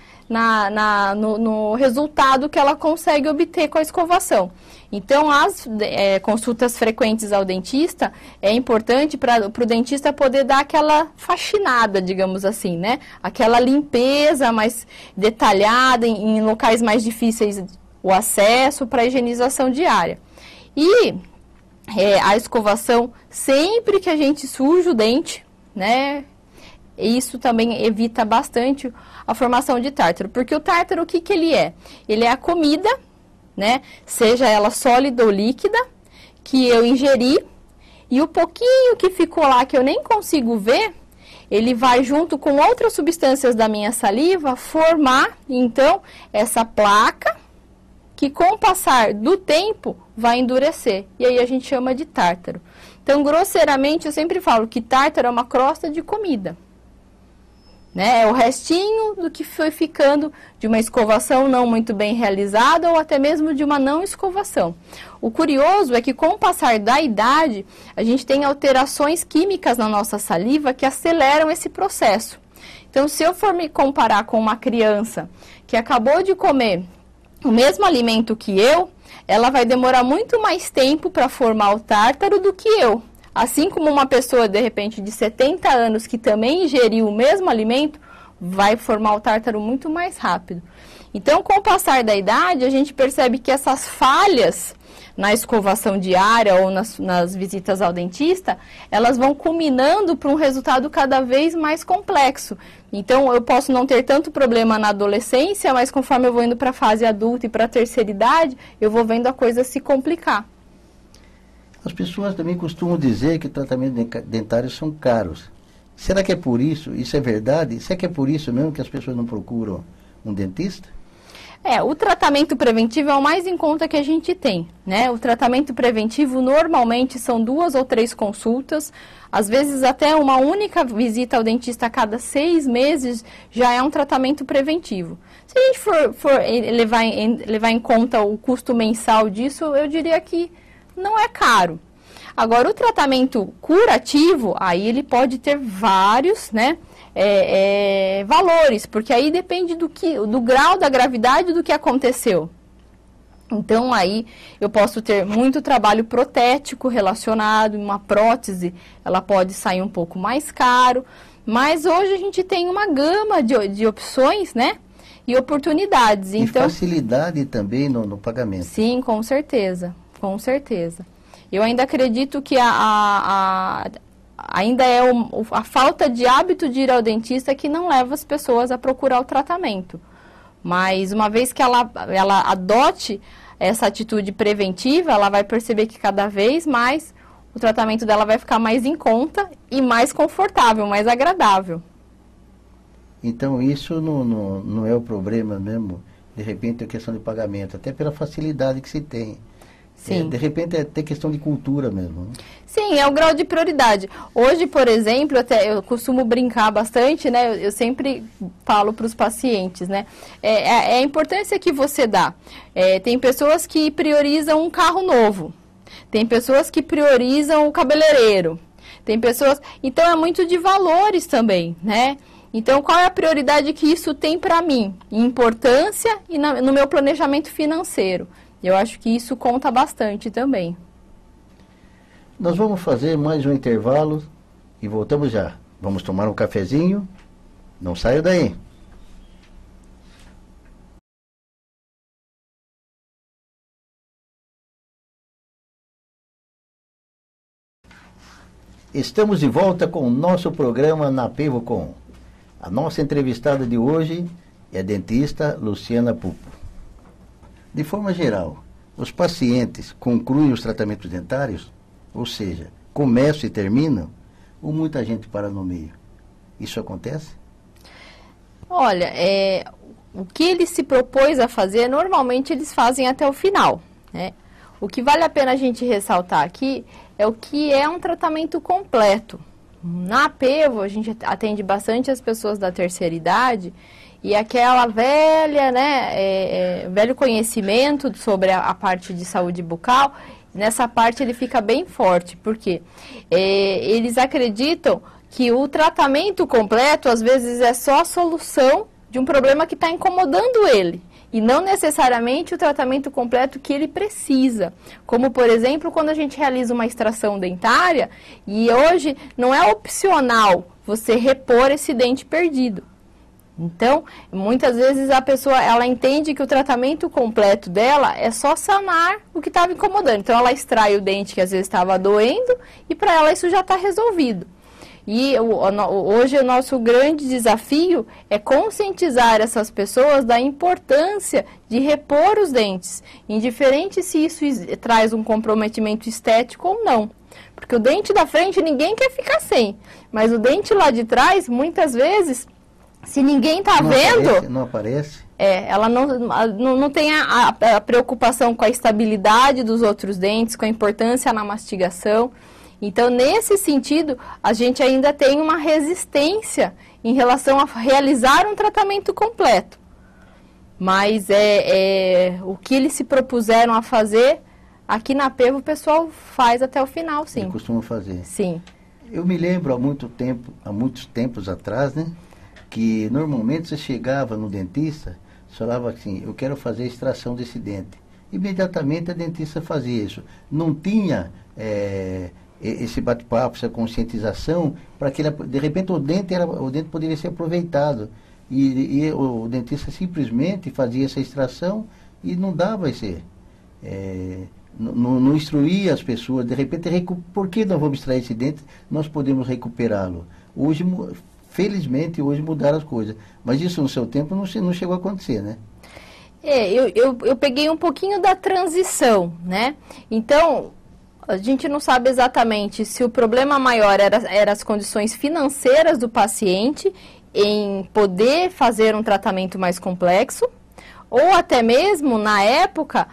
no resultado que ela consegue obter com a escovação. Então, as consultas frequentes ao dentista é importante para o dentista poder dar aquela faxinada, digamos assim, né? Aquela limpeza mais detalhada em locais mais difíceis o acesso para a higienização diária. E a escovação, sempre que a gente suja o dente, né? Isso também evita bastante a formação de tártaro, porque o tártaro, o que ele é? Ele é a comida, né? Seja ela sólida ou líquida, que eu ingeri, e o pouquinho que ficou lá, que eu nem consigo ver, ele vai junto com outras substâncias da minha saliva formar, então, essa placa, que com o passar do tempo vai endurecer, e aí a gente chama de tártaro. Então, grosseiramente, eu sempre falo que tártaro é uma crosta de comida. Né? É o restinho do que foi ficando de uma escovação não muito bem realizada ou até mesmo de uma não escovação. O curioso é que com o passar da idade, a gente tem alterações químicas na nossa saliva que aceleram esse processo. Então, se eu for me comparar com uma criança que acabou de comer o mesmo alimento que eu, ela vai demorar muito mais tempo para formar o tártaro do que eu. Assim como uma pessoa, de repente, de 70 anos que também ingeriu o mesmo alimento, vai formar o tártaro muito mais rápido. Então, com o passar da idade, a gente percebe que essas falhas na escovação diária ou nas visitas ao dentista, elas vão culminando para um resultado cada vez mais complexo. Então, eu posso não ter tanto problema na adolescência, mas conforme eu vou indo para a fase adulta e para a terceira idade, eu vou vendo a coisa se complicar. As pessoas também costumam dizer que tratamentos dentários são caros. Será que é por isso? Isso é verdade? Será que é por isso mesmo que as pessoas não procuram um dentista? O tratamento preventivo é o mais em conta que a gente tem, né? O tratamento preventivo normalmente são 2 ou 3 consultas, às vezes até uma única visita ao dentista a cada 6 meses já é um tratamento preventivo. Se a gente for levar em conta o custo mensal disso, eu diria que não é caro. Agora, o tratamento curativo, aí ele pode ter vários, né, valores, porque aí depende do grau da gravidade do que aconteceu. Então, aí eu posso ter muito trabalho protético relacionado, uma prótese, ela pode sair um pouco mais caro, mas hoje a gente tem uma gama de opções, né, e oportunidades. E então, facilidade também no pagamento. Sim, com certeza, com certeza. Eu ainda acredito que ainda é a falta de hábito de ir ao dentista que não leva as pessoas a procurar o tratamento. Mas uma vez que ela adote essa atitude preventiva, ela vai perceber que cada vez mais o tratamento dela vai ficar mais em conta e mais confortável, mais agradável. Então isso não é o problema mesmo, de repente é questão de pagamento, até pela facilidade que se tem. Sim. De repente é até questão de cultura mesmo. Né? Sim, é o grau de prioridade. Hoje, por exemplo, eu costumo brincar bastante, né? Eu sempre falo para os pacientes, né? A importância que você dá. Tem pessoas que priorizam um carro novo. Tem pessoas que priorizam o cabeleireiro. Tem pessoas... Então, é muito de valores também, né? Então, qual é a prioridade que isso tem para mim? Importância e no meu planejamento financeiro. Eu acho que isso conta bastante também. Nós vamos fazer mais um intervalo e voltamos já. Vamos tomar um cafezinho. Não saia daí. Estamos de volta com o nosso programa Na Pevocom. A nossa entrevistada de hoje é a dentista Luciana Pupo. De forma geral, os pacientes concluem os tratamentos dentários, ou seja, começam e terminam, ou muita gente para no meio? Isso acontece? Olha, o que ele se propôs a fazer, normalmente eles fazem até o final, né? O que vale a pena a gente ressaltar aqui é o que é um tratamento completo. Na Pevo, a gente atende bastante as pessoas da terceira idade e aquela velha, né, velho conhecimento sobre a parte de saúde bucal, nessa parte ele fica bem forte, porque eles acreditam que o tratamento completo, às vezes, é só a solução de um problema que está incomodando ele, e não necessariamente o tratamento completo que ele precisa. Como, por exemplo, quando a gente realiza uma extração dentária, e hoje não é opcional você repor esse dente perdido. Então, muitas vezes a pessoa, ela entende que o tratamento completo dela é só sanar o que estava incomodando. Então, ela extrai o dente que às vezes estava doendo e para ela isso já está resolvido. E hoje o nosso grande desafio é conscientizar essas pessoas da importância de repor os dentes, indiferente se isso traz um comprometimento estético ou não. Porque o dente da frente ninguém quer ficar sem, mas o dente lá de trás, muitas vezes, se ninguém está vendo... Não aparece. Ela não tem a preocupação com a estabilidade dos outros dentes, com a importância na mastigação. Então, nesse sentido, a gente ainda tem uma resistência em relação a realizar um tratamento completo. Mas o que eles se propuseram a fazer, aqui na PEVA o pessoal faz até o final, sim. Eu costumo fazer. Sim. Eu me lembro há muitos tempos atrás, né? Que normalmente você chegava no dentista, você falava assim, eu quero fazer a extração desse dente. Imediatamente a dentista fazia isso. Não tinha esse bate-papo, essa conscientização, para que de repente o dente poderia ser aproveitado. E o dentista simplesmente fazia essa extração e não dava não instruía as pessoas. De repente, por que não vamos extrair esse dente? Nós podemos recuperá-lo. Hoje, felizmente, mudaram as coisas. Mas isso no seu tempo não chegou a acontecer, né? Eu peguei um pouquinho da transição, né? Então, a gente não sabe exatamente se o problema maior era as condições financeiras do paciente em poder fazer um tratamento mais complexo, ou até mesmo, na época,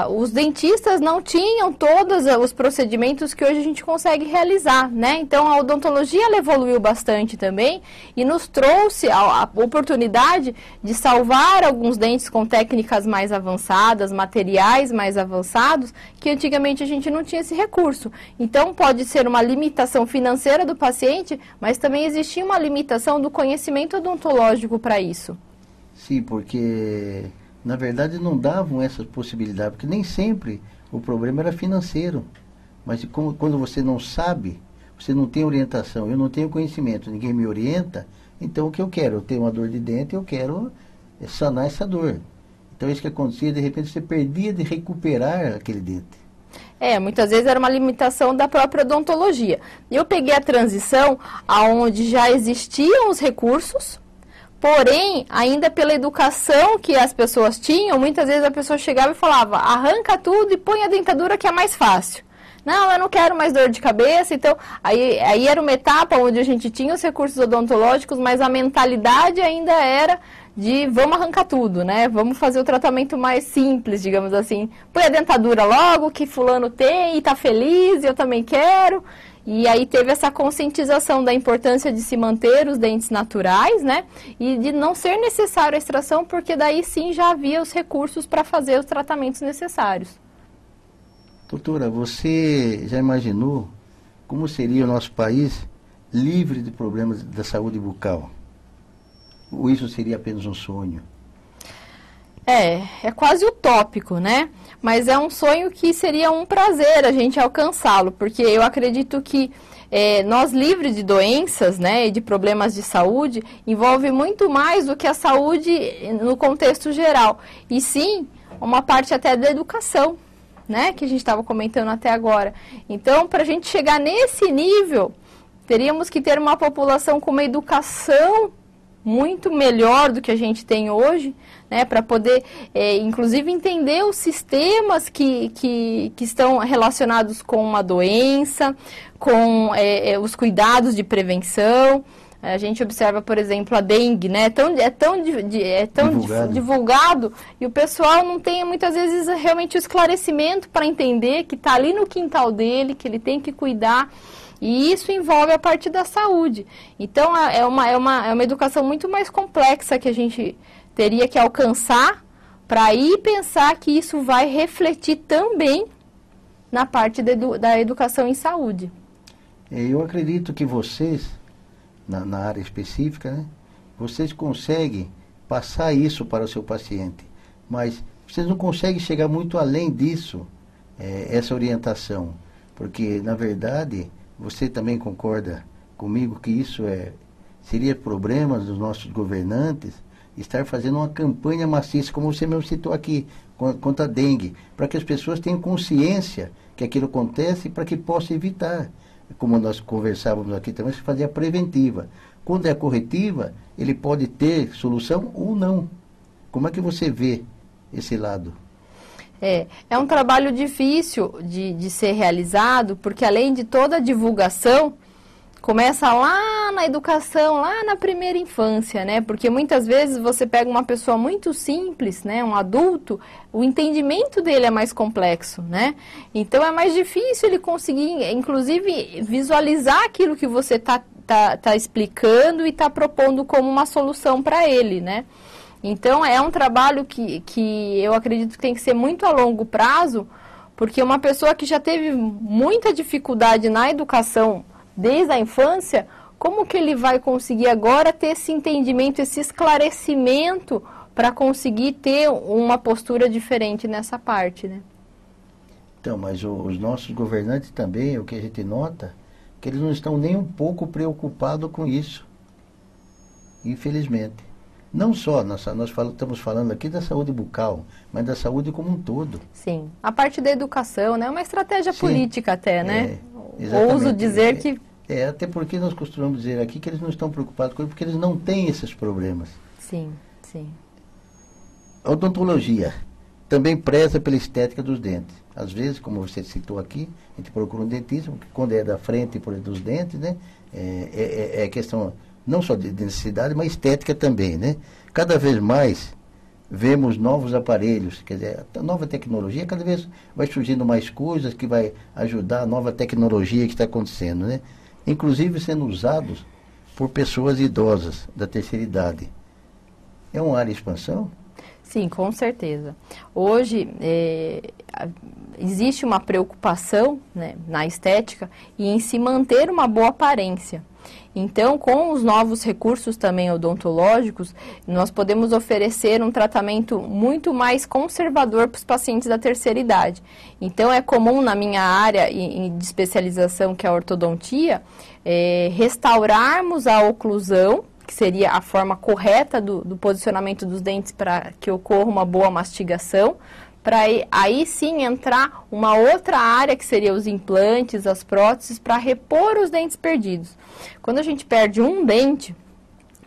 os dentistas não tinham todos os procedimentos que hoje a gente consegue realizar, né? Então, a odontologia ela evoluiu bastante também e nos trouxe a oportunidade de salvar alguns dentes com técnicas mais avançadas, materiais mais avançados, que antigamente a gente não tinha esse recurso. Então, pode ser uma limitação financeira do paciente, mas também existia uma limitação do conhecimento odontológico para isso. Sim, porque na verdade não davam essa possibilidade, porque nem sempre o problema era financeiro. Mas quando você não sabe, você não tem orientação, eu não tenho conhecimento, ninguém me orienta, então o que eu quero? Eu tenho uma dor de dente, eu quero sanar essa dor. Então isso que acontecia, de repente você perdia de recuperar aquele dente. Muitas vezes era uma limitação da própria odontologia. Eu peguei a transição aonde já existiam os recursos. Porém, ainda pela educação que as pessoas tinham, muitas vezes a pessoa chegava e falava, arranca tudo e põe a dentadura que é mais fácil. Não, eu não quero mais dor de cabeça. Então, aí era uma etapa onde a gente tinha os recursos odontológicos, mas a mentalidade ainda era de vamos arrancar tudo, né? Vamos fazer o tratamento mais simples, digamos assim. Põe a dentadura logo, que fulano tem e tá feliz, eu também quero. E aí teve essa conscientização da importância de se manter os dentes naturais, né? E de não ser necessário a extração, porque daí sim já havia os recursos para fazer os tratamentos necessários. Doutora, você já imaginou como seria o nosso país livre de problemas da saúde bucal? Ou isso seria apenas um sonho? É quase utópico, né? Mas é um sonho que seria um prazer a gente alcançá-lo, porque eu acredito que nós livres de doenças, né, e de problemas de saúde, envolve muito mais do que a saúde no contexto geral. E sim, uma parte até da educação, né, que a gente estava comentando até agora. Então, para a gente chegar nesse nível, teríamos que ter uma população com uma educação muito melhor do que a gente tem hoje, né, para poder, inclusive, entender os sistemas que estão relacionados com uma doença, com os cuidados de prevenção. A gente observa, por exemplo, a dengue, né? É tão divulgado e o pessoal não tem, muitas vezes, realmente o esclarecimento para entender que está ali no quintal dele, que ele tem que cuidar. E isso envolve a parte da saúde. Então, é uma educação muito mais complexa que a gente teria que alcançar para aí pensar que isso vai refletir também na parte da educação em saúde. Eu acredito que vocês, na área específica, né, vocês conseguem passar isso para o seu paciente, mas vocês não conseguem chegar muito além disso, essa orientação, porque, na verdade, você também concorda comigo que isso seria problema dos nossos governantes, estar fazendo uma campanha maciça, como você mesmo citou aqui, contra a dengue, para que as pessoas tenham consciência que aquilo acontece e para que possam evitar. Como nós conversávamos aqui também, se fazia preventiva. Quando é corretiva, ele pode ter solução ou não. Como é que você vê esse lado? É um trabalho difícil de ser realizado, porque além de toda a divulgação, começa lá na educação, lá na primeira infância, né? Porque muitas vezes você pega uma pessoa muito simples, né? Um adulto, o entendimento dele é mais complexo, né? Então é mais difícil ele conseguir, inclusive, visualizar aquilo que você tá explicando e está propondo como uma solução para ele, né? Então é um trabalho que eu acredito que tem que ser muito a longo prazo, porque uma pessoa que já teve muita dificuldade na educação desde a infância, como que ele vai conseguir agora ter esse entendimento, esse esclarecimento para conseguir ter uma postura diferente nessa parte, né? Então, mas os nossos governantes também, o que a gente nota, que eles não estão nem um pouco preocupados com isso, infelizmente. Não só, estamos falando aqui da saúde bucal, mas da saúde como um todo. Sim, a parte da educação, né? É uma estratégia política até, né? Exatamente. Ouso dizer que... até porque nós costumamos dizer aqui que eles não estão preocupados com isso, porque eles não têm esses problemas. Sim, sim. A odontologia também preza pela estética dos dentes. Às vezes, como você citou aqui, a gente procura um dentista, porque quando é da frente dos dentes, né, é questão não só de necessidade, mas estética também, né? Cada vez mais vemos novos aparelhos, quer dizer, a nova tecnologia, cada vez vai surgindo mais coisas que vai ajudar a nova tecnologia que está acontecendo, né? Inclusive sendo usados por pessoas idosas da terceira idade. É uma área de expansão? Sim, com certeza. Hoje existe uma preocupação, né, na estética e em se manter uma boa aparência. Então, com os novos recursos também odontológicos, nós podemos oferecer um tratamento muito mais conservador para os pacientes da terceira idade. Então, é comum na minha área de especialização, que é a ortodontia, restaurarmos a oclusão, que seria a forma correta do posicionamento dos dentes para que ocorra uma boa mastigação, para aí sim entrar uma outra área, que seria os implantes, as próteses, para repor os dentes perdidos. Quando a gente perde um dente,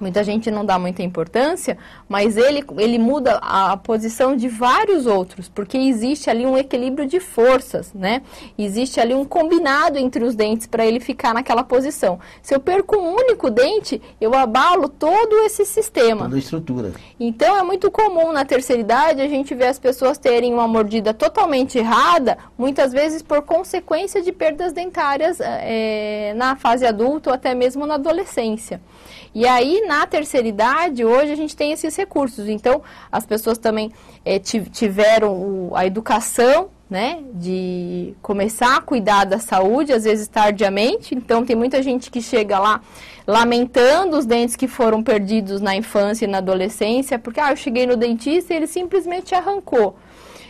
muita gente não dá muita importância, mas ele muda a posição de vários outros, porque existe ali um equilíbrio de forças, né? Existe ali um combinado entre os dentes para ele ficar naquela posição. Se eu perco um único dente, eu abalo todo esse sistema. Toda a estrutura. Então, é muito comum na terceira idade a gente ver as pessoas terem uma mordida totalmente errada, muitas vezes por consequência de perdas dentárias na fase adulta ou até mesmo na adolescência. E aí, na terceira idade, hoje a gente tem esses recursos. Então, as pessoas também tiveram a educação, né, de começar a cuidar da saúde, às vezes tardiamente. Então, tem muita gente que chega lá lamentando os dentes que foram perdidos na infância e na adolescência, porque eu cheguei no dentista e ele simplesmente arrancou.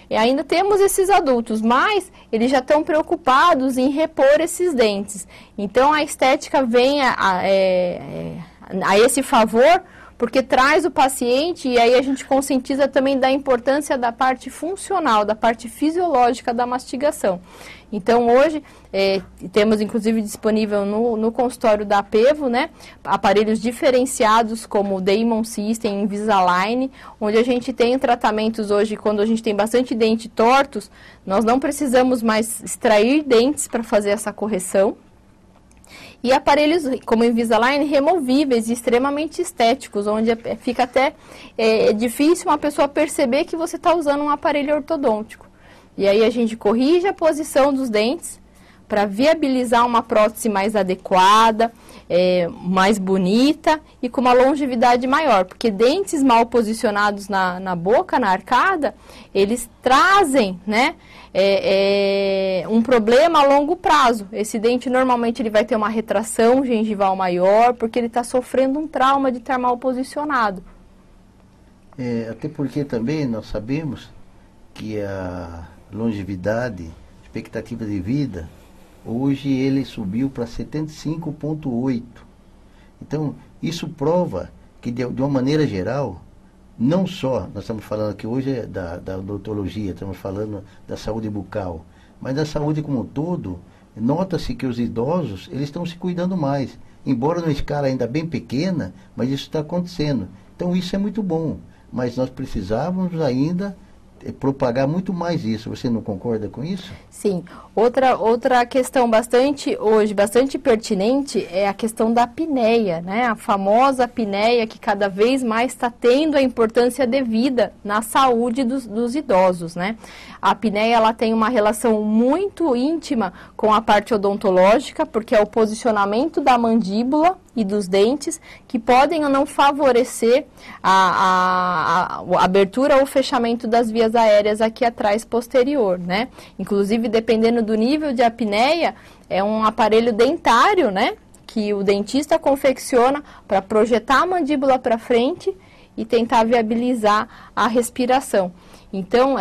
E ainda temos esses adultos, mas eles já estão preocupados em repor esses dentes. Então, a estética vem a esse favor, porque traz o paciente e aí a gente conscientiza também da importância da parte funcional, da parte fisiológica da mastigação. Então, hoje, temos inclusive disponível no consultório da Apevo, né, aparelhos diferenciados como o Damon System, Invisalign, onde a gente tem tratamentos hoje, quando a gente tem bastante dente tortos, nós não precisamos mais extrair dentes para fazer essa correção. E aparelhos como Invisalign removíveis e extremamente estéticos, onde fica até difícil uma pessoa perceber que você está usando um aparelho ortodôntico. E aí a gente corrige a posição dos dentes para viabilizar uma prótese mais adequada, mais bonita e com uma longevidade maior. Porque dentes mal posicionados na boca, na arcada, eles trazem, né, um problema a longo prazo. Esse dente normalmente ele vai ter uma retração gengival maior, porque ele está sofrendo um trauma de estar mal posicionado. Até porque também nós sabemos que a longevidade, expectativa de vida, hoje ele subiu para 75,8. Então, isso prova que, de uma maneira geral, não só, nós estamos falando aqui hoje da odontologia, estamos falando da saúde bucal, mas da saúde como um todo, nota-se que os idosos, eles estão se cuidando mais. Embora numa escala ainda bem pequena, mas isso está acontecendo. Então, isso é muito bom, mas nós precisávamos ainda propagar muito mais isso. Você não concorda com isso? Sim. Outra questão bastante pertinente é a questão da apneia, né? A famosa apneia que cada vez mais está tendo a importância devida na saúde dos idosos, né? A apneia, ela tem uma relação muito íntima com a parte odontológica, porque é o posicionamento da mandíbula e dos dentes que podem ou não favorecer a abertura ou fechamento das vias aéreas aqui atrás posterior, né? Inclusive, dependendo do nível de apneia, é um aparelho dentário, né, que o dentista confecciona para projetar a mandíbula para frente e tentar viabilizar a respiração. Então,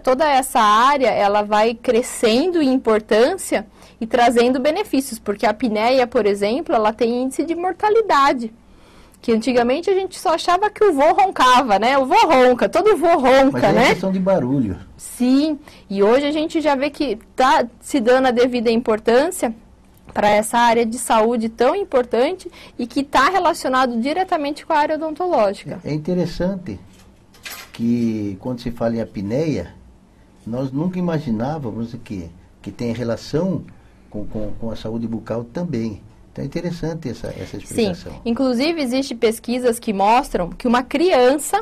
toda essa área, ela vai crescendo em importância e trazendo benefícios, porque a apneia, por exemplo, ela tem índice de mortalidade, que antigamente a gente só achava que o vô roncava, né? O vô ronca, todo vô ronca, mas né? Mas é questão de barulho. Sim, e hoje a gente já vê que está se dando a devida importância para essa área de saúde tão importante e que está relacionado diretamente com a área odontológica. É interessante que quando se fala em apneia, nós nunca imaginávamos que tem relação com a saúde bucal também. Então é interessante essa explicação. Sim, inclusive existem pesquisas que mostram que uma criança,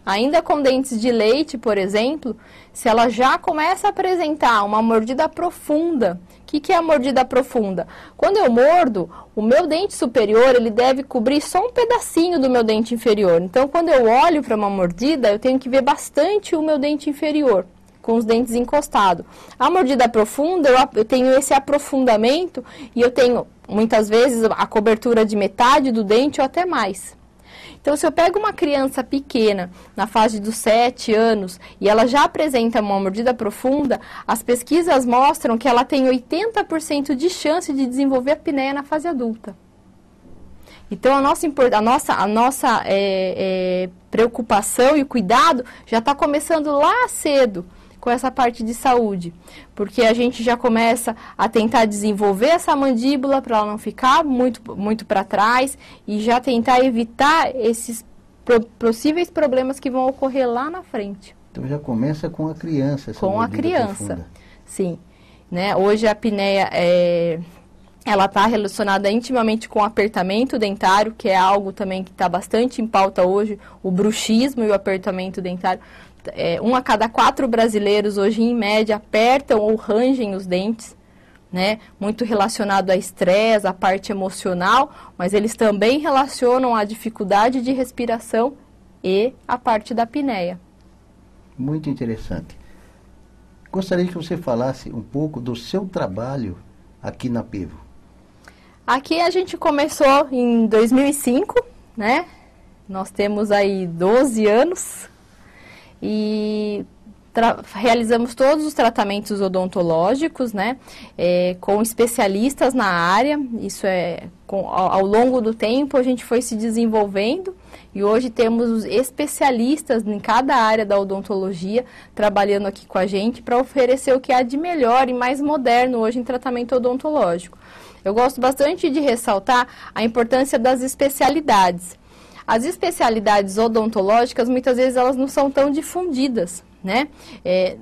ainda com dentes de leite, por exemplo, se ela já começa a apresentar uma mordida profunda. O que é a mordida profunda? Quando eu mordo, o meu dente superior, ele deve cobrir só um pedacinho do meu dente inferior. Então, quando eu olho para uma mordida, eu tenho que ver bastante o meu dente inferior, com os dentes encostados. A mordida profunda, eu tenho esse aprofundamento e eu tenho, muitas vezes, a cobertura de metade do dente ou até mais. Então, se eu pego uma criança pequena, na fase dos 7 anos, e ela já apresenta uma mordida profunda, as pesquisas mostram que ela tem 80% de chance de desenvolver apneia na fase adulta. Então, a nossa preocupação e cuidado já está começando lá cedo com essa parte de saúde, porque a gente já começa a tentar desenvolver essa mandíbula para ela não ficar muito para trás e já tentar evitar esses possíveis problemas que vão ocorrer lá na frente. Então já começa com a criança. Com a criança, profunda. Sim. Né? Hoje a apneia ela está relacionada intimamente com o apertamento dentário, que é algo também que está bastante em pauta hoje, o bruxismo e o apertamento dentário. 1 a cada 4 brasileiros hoje, em média, apertam ou rangem os dentes, né? Muito relacionado a estresse, a parte emocional, mas eles também relacionam a dificuldade de respiração e a parte da apneia. Muito interessante. Gostaria que você falasse um pouco do seu trabalho aqui na Pevo. Aqui a gente começou em 2005, né? Nós temos aí 12 anos. E realizamos todos os tratamentos odontológicos, né, com especialistas na área. Isso ao longo do tempo a gente foi se desenvolvendo e hoje temos especialistas em cada área da odontologia trabalhando aqui com a gente para oferecer o que há de melhor e mais moderno hoje em tratamento odontológico. Eu gosto bastante de ressaltar a importância das especialidades. As especialidades odontológicas, muitas vezes, elas não são tão difundidas, né?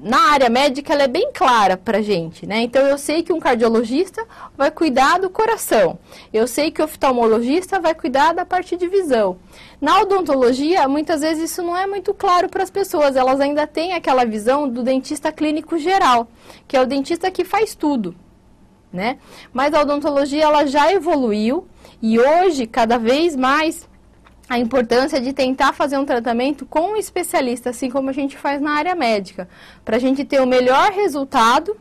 Na área médica ela é bem clara para a gente, né? Então eu sei que um cardiologista vai cuidar do coração, eu sei que o oftalmologista vai cuidar da parte de visão. Na odontologia, muitas vezes isso não é muito claro para as pessoas, elas ainda têm aquela visão do dentista clínico geral, que é o dentista que faz tudo, né? Mas a odontologia ela já evoluiu e hoje, cada vez mais, a importância de tentar fazer um tratamento com um especialista, assim como a gente faz na área médica, para a gente ter o melhor resultado,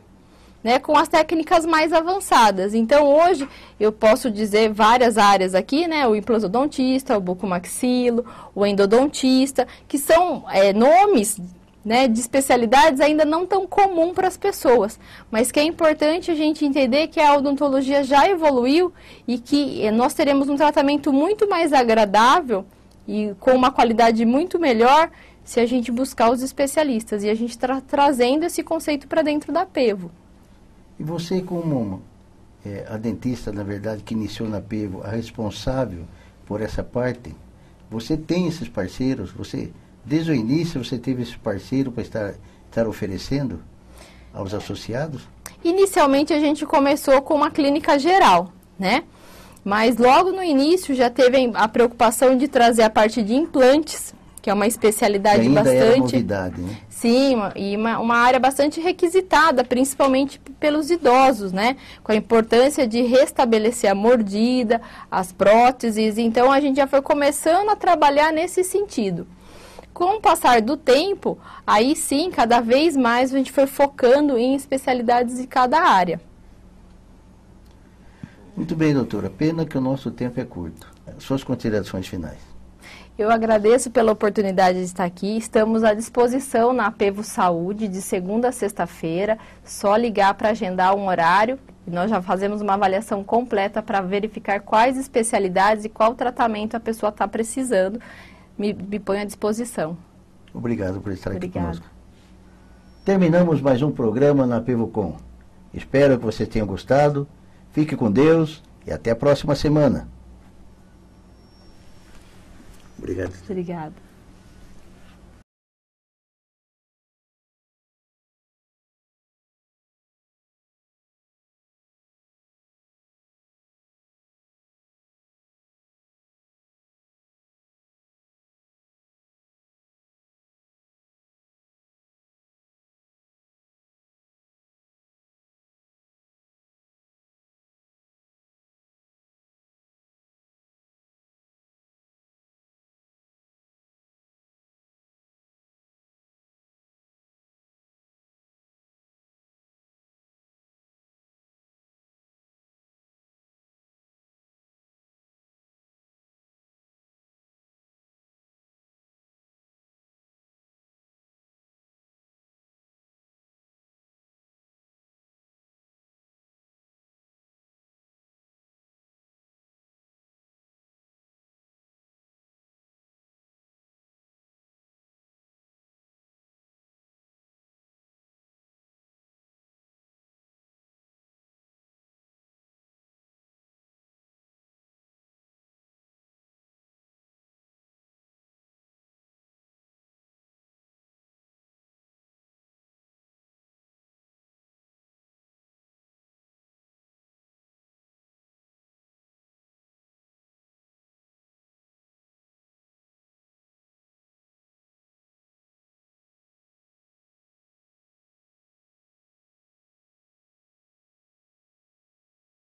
né, com as técnicas mais avançadas. Então, hoje, eu posso dizer várias áreas aqui, né, o implantodontista, o bucomaxilo, o endodontista, que são nomes, né, de especialidades ainda não tão comum para as pessoas, mas que é importante a gente entender que a odontologia já evoluiu e que nós teremos um tratamento muito mais agradável e com uma qualidade muito melhor se a gente buscar os especialistas e a gente trazendo esse conceito para dentro da Pevo. E você, como a dentista, na verdade, que iniciou na Pevo, a responsável por essa parte, você tem esses parceiros, desde o início você teve esse parceiro para estar oferecendo aos associados? Inicialmente a gente começou com uma clínica geral, né? Mas logo no início já teve a preocupação de trazer a parte de implantes, que é uma especialidade que ainda bastante... era novidade, né? Sim, e uma área bastante requisitada, principalmente pelos idosos, né? Com a importância de restabelecer a mordida, as próteses. Então a gente já foi começando a trabalhar nesse sentido. Com o passar do tempo, aí sim, cada vez mais a gente foi focando em especialidades de cada área. Muito bem, doutora. Pena que o nosso tempo é curto. Suas considerações finais. Eu agradeço pela oportunidade de estar aqui. Estamos à disposição na Pevo Saúde, de segunda a sexta-feira. Só ligar para agendar um horário. E nós já fazemos uma avaliação completa para verificar quais especialidades e qual tratamento a pessoa está precisando. Me ponho à disposição. Obrigado por estar aqui conosco. Terminamos mais um programa na PevoCom. Espero que vocês tenham gostado. Fique com Deus e até a próxima semana. Obrigado. Obrigada.